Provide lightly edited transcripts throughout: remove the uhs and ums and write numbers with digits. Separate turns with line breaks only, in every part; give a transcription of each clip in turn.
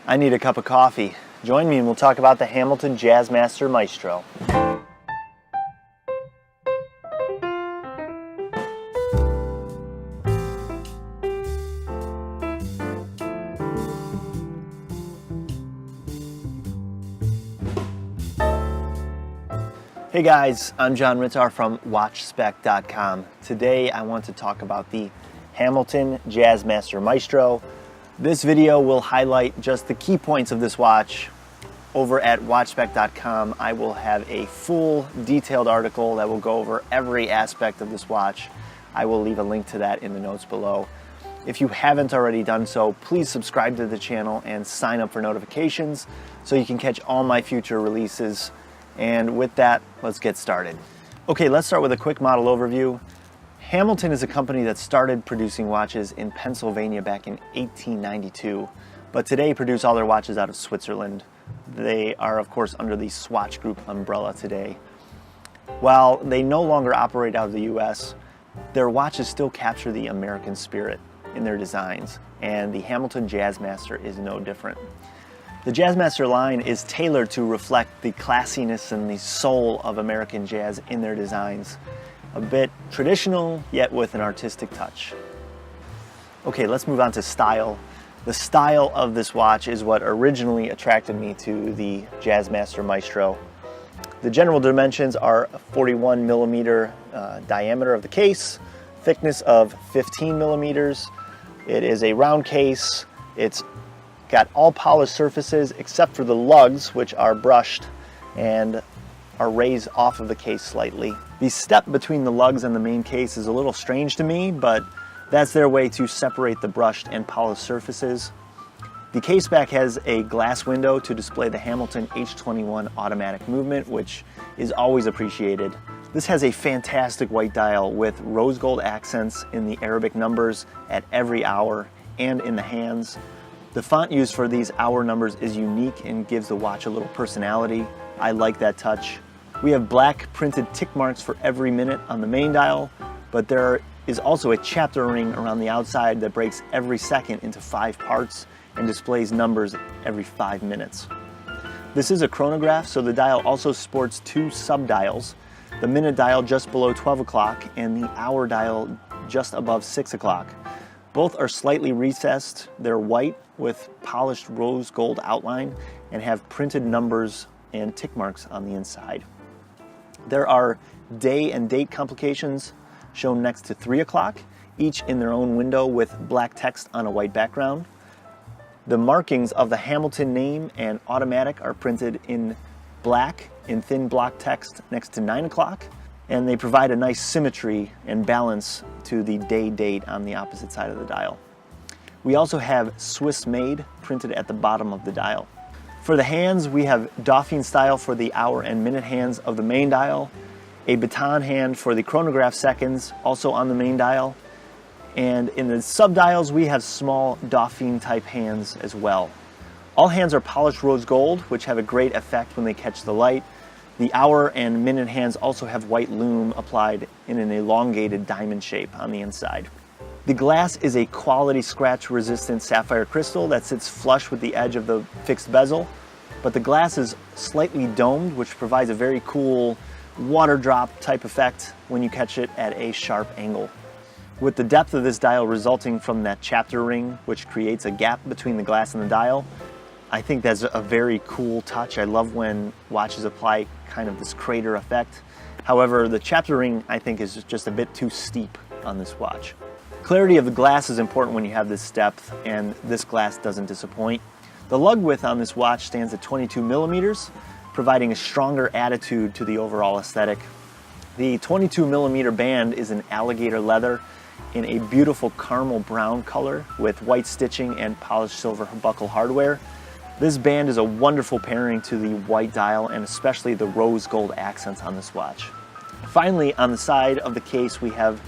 I need a cup of coffee. Join me and we'll talk about the Hamilton Jazzmaster Maestro. Hey guys, I'm John Rittar from WatchSpec.com. Today I want to talk about the Hamilton Jazzmaster Maestro. This video will highlight just the key points of this watch. Over at WatchSpec.com, I will have a full detailed article that will go over every aspect of this watch. I will leave a link to that in the notes below. If you haven't already done so, please subscribe to the channel and sign up for notifications so you can catch all my future releases. And with that, let's get started. Okay, let's start with a quick model overview. Hamilton is a company that started producing watches in Pennsylvania back in 1892, but today produce all their watches out of Switzerland. They are, of course, under the Swatch Group umbrella today. While they no longer operate out of the US, their watches still capture the American spirit in their designs, and the Hamilton Jazzmaster is no different. The Jazzmaster line is tailored to reflect the classiness and the soul of American jazz in their designs. A bit traditional, yet with an artistic touch. Okay, let's move on to style. The style of this watch is what originally attracted me to the Jazzmaster Maestro. The general dimensions are a 41 millimeter diameter of the case, thickness of 15 millimeters. It is a round case. It's got all polished surfaces except for the lugs, which are brushed and are raised off of the case slightly. The step between the lugs and the main case is a little strange to me, but that's their way to separate the brushed and polished surfaces. The case back has a glass window to display the Hamilton H21 automatic movement, which is always appreciated. This has a fantastic white dial with rose gold accents in the Arabic numbers at every hour and in the hands. The font used for these hour numbers is unique and gives the watch a little personality. I like that touch. We have black printed tick marks for every minute on the main dial, but there is also a chapter ring around the outside that breaks every second into 5 parts and displays numbers every 5 minutes. This is a chronograph, so the dial also sports 2 sub-dials, the minute dial just below 12 o'clock and the hour dial just above 6 o'clock. Both are slightly recessed. They're white with polished rose gold outline and have printed numbers and tick marks on the inside. There are day and date complications shown next to 3 o'clock, each in their own window with black text on a white background. The markings of the Hamilton name and automatic are printed in black in thin block text next to 9 o'clock. And they provide a nice symmetry and balance to the day date on the opposite side of the dial. We also have Swiss made printed at the bottom of the dial. For the hands, we have Dauphine style for the hour and minute hands of the main dial, a baton hand for the chronograph seconds, also on the main dial, and in the sub-dials we have small Dauphine type hands as well. All hands are polished rose gold, which have a great effect when they catch the light. The hour and minute hands also have white lume applied in an elongated diamond shape on the inside. The glass is a quality scratch-resistant sapphire crystal that sits flush with the edge of the fixed bezel, but the glass is slightly domed, which provides a very cool water drop type effect when you catch it at a sharp angle. With the depth of this dial resulting from that chapter ring, which creates a gap between the glass and the dial, I think that's a very cool touch. I love when watches apply kind of this crater effect. However, the chapter ring I think is just a bit too steep on this watch. Clarity of the glass is important when you have this depth, and this glass doesn't disappoint. The lug width on this watch stands at 22 millimeters, providing a stronger attitude to the overall aesthetic. The 22 millimeter band is in alligator leather in a beautiful caramel brown color with white stitching and polished silver buckle hardware. This band is a wonderful pairing to the white dial and especially the rose gold accents on this watch. Finally, on the side of the case we have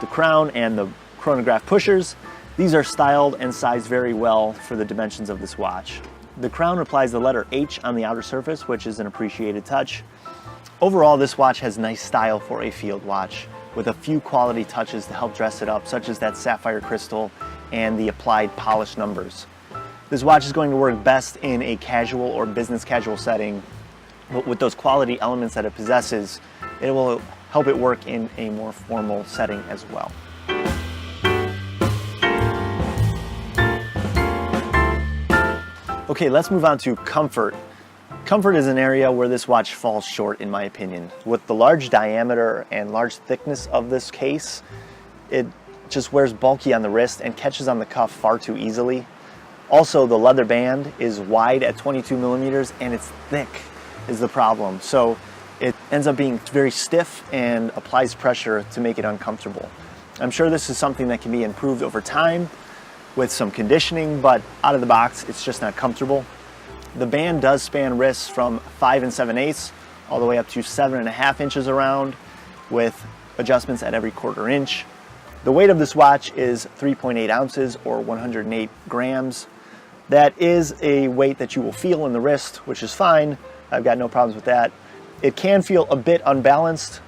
the crown and the chronograph pushers. These are styled and sized very well for the dimensions of this watch. The crown applies the letter H on the outer surface, which is an appreciated touch. Overall, this watch has nice style for a field watch, with a few quality touches to help dress it up, such as that sapphire crystal and the applied polished numbers. This watch is going to work best in a casual or business casual setting, but with those quality elements that it possesses, it will help it work in a more formal setting as well. Okay, let's move on to comfort. Comfort is an area where this watch falls short, in my opinion. With the large diameter and large thickness of this case, it just wears bulky on the wrist and catches on the cuff far too easily. Also, the leather band is wide at 22 millimeters and it's thick is the problem. So it ends up being very stiff and applies pressure to make it uncomfortable. I'm sure this is something that can be improved over time with some conditioning, but out of the box, it's just not comfortable. The band does span wrists from 5 7/8 all the way up to 7.5 inches around, with adjustments at every 1/4 inch. The weight of this watch is 3.8 ounces or 108 grams. That is a weight that you will feel in the wrist, which is fine. I've got no problems with that. It can feel a bit unbalanced,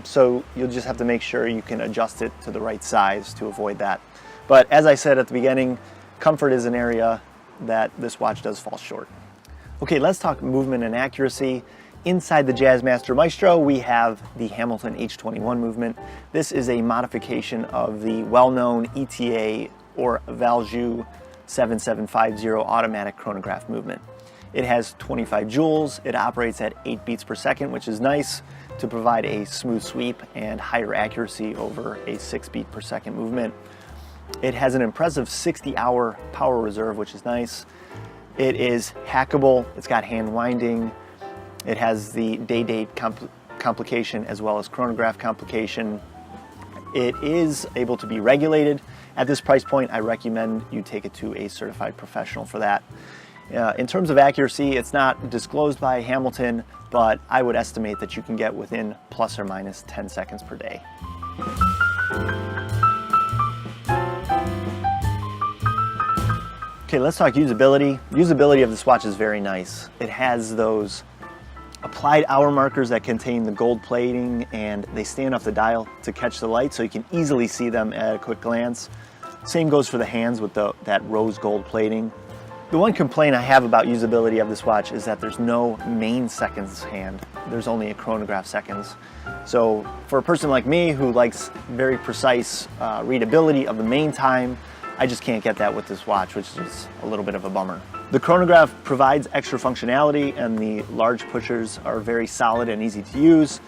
so you'll just have to make sure you can adjust it to the right size to avoid that. But as I said at the beginning, comfort is an area that this watch does fall short. Okay, let's talk movement and accuracy. Inside the Jazzmaster Maestro, we have the Hamilton H21 movement. This is a modification of the well-known ETA or Valjoux 7750 automatic chronograph movement. It has 25 joules. It operates at 8 beats per second, which is nice to provide a smooth sweep and higher accuracy over a 6 beat per second movement. It has an impressive 60-hour power reserve, which is nice. It is hackable. It's got hand winding. It has the day-date complication as well as chronograph complication. It is able to be regulated. At this price point, I recommend you take it to a certified professional for that. In terms of accuracy, it's not disclosed by Hamilton, but I would estimate that you can get within plus or minus 10 seconds per day. Okay, let's talk usability. Usability of this watch is very nice. It has those applied hour markers that contain the gold plating, and they stand off the dial to catch the light so you can easily see them at a quick glance. Same goes for the hands with that rose gold plating. The one complaint I have about usability of this watch is that there's no main seconds hand. There's only a chronograph seconds. So for a person like me who likes very precise readability of the main time, I just can't get that with this watch, which is a little bit of a bummer. The chronograph provides extra functionality, and the large pushers are very solid and easy to use.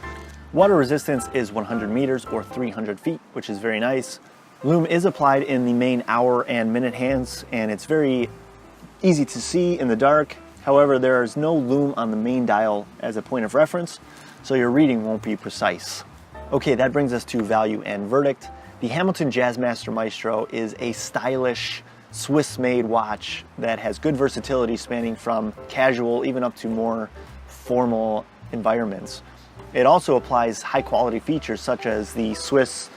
Water resistance is 100 meters or 300 feet, which is very nice. Lume is applied in the main hour and minute hands, and it's very easy to see in the dark. However, there is no lume on the main dial as a point of reference, so your reading won't be precise. Okay, that brings us to value and verdict. The Hamilton Jazzmaster Maestro is a stylish, Swiss-made watch that has good versatility spanning from casual even up to more formal environments. It also applies high-quality features such as the Swiss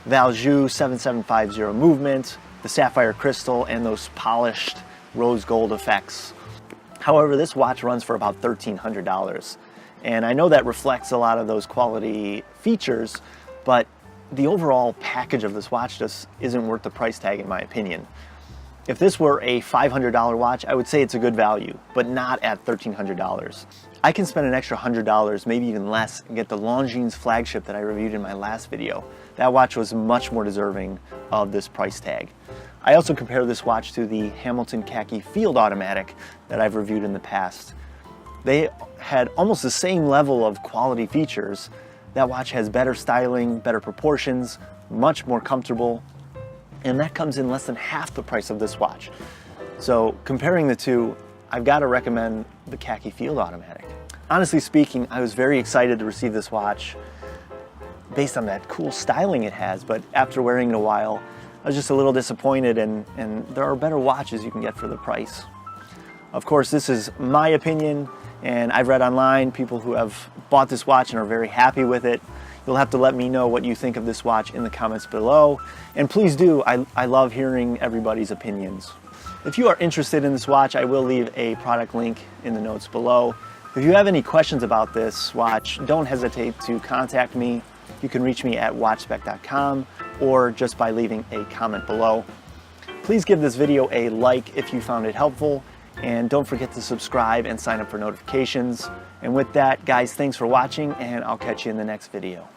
Valjoux 7750 movement, the sapphire crystal, and those polished rose gold effects. However, this watch runs for about $1,300, and I know that reflects a lot of those quality features, but the overall package of this watch just isn't worth the price tag, in my opinion. If this were a $500 watch, I would say it's a good value, but not at $1,300. I can spend an extra $100, maybe even less, and get the Longines flagship that I reviewed in my last video. That watch was much more deserving of this price tag. I also compare this watch to the Hamilton Khaki Field Automatic that I've reviewed in the past. They had almost the same level of quality features. That watch has better styling, better proportions, much more comfortable, and that comes in less than half the price of this watch. So comparing the two, I've got to recommend the Khaki Field Automatic. Honestly speaking, I was very excited to receive this watch based on that cool styling it has, but after wearing it a while, I was just a little disappointed, and there are better watches you can get for the price. Of course, this is my opinion, and I've read online people who have bought this watch and are very happy with it. You'll have to let me know what you think of this watch in the comments below. And please do, I love hearing everybody's opinions. If you are interested in this watch, I will leave a product link in the notes below. If you have any questions about this watch, don't hesitate to contact me. You can reach me at watchspec.com or just by leaving a comment below. Please give this video a like if you found it helpful, and don't forget to subscribe and sign up for notifications. And with that, guys, thanks for watching, and I'll catch you in the next video.